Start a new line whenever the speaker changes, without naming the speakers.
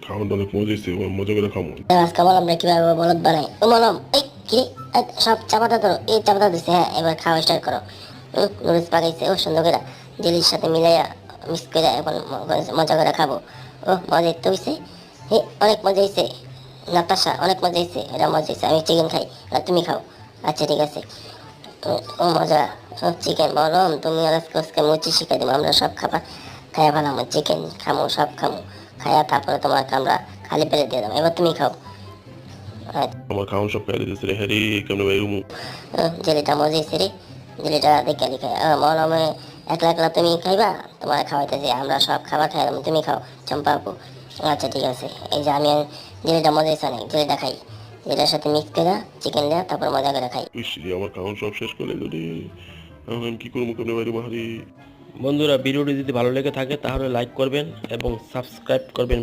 খাওয়াটা অনেক মজা হয়েছে, মজা করে খাবো।
আজকে বললাম আমরা কিভাবে বলদ বানাই। ও বললাম এই কি সব চাপাতা ধরো, এই চাপাতা দিচ্ছে, হ্যাঁ এবার খাওয়া স্টার্ট করো। নুডলস পাকাইছে ও সুন্দর করে জেলির সাথে মিলাইয়া মিক্স করে এখন মজা করে খাবো। ও মজা তো হয়েছে, হে অনেক মজা হয়েছে নাতাশা, অনেক মজা হয়েছে, এটা মজা হয়েছে। আমি চিকেন খাই আর তুমি খাও। আচ্ছা ঠিক আছে। ও মজা, চিকেন বললাম তুমি আর আজকে আজকে মুচি শিখাই দেবো, আমরা সব খাবার খাইয়া ফেলাম, চিকেন খামো সব খামো, খাইয়া তারপরে তোমাকে আমরা খালি পেলে দিয়ে দেবো, এবার তুমি খাও।
আমার খাওয়ান সব খাই দিতেছে রে, হ্যাঁ রে কেমন ভাই রুমু।
জেলিটা মজা হয়েছে রে, জেলিটা দেখে লিখে মনে একলা একলা তুমি খাইবা, তোমার খাওয়াইতেছি, আমরা সব খাবার খাই তুমি খাও চম্পা আপু। আচ্ছা ঠিক আছে, এই যে আমি জেলিটা মজা হয়েছে অনেক, জেলিটা খাই, জেলিটার সাথে মিক্স করে চিকেন দেওয়া, তারপর মজা করে খাই।
ইস রে, আমার খাওয়ান সব শেষ করে দিল রে। এখন আমি কি করবো কেমন ভাই রুমু, হারি।
বন্ধুরা ভিডিওটি যদি ভালো লেগে থাকে তাহলে লাইক করবেন এবং সাবস্ক্রাইব করবেন।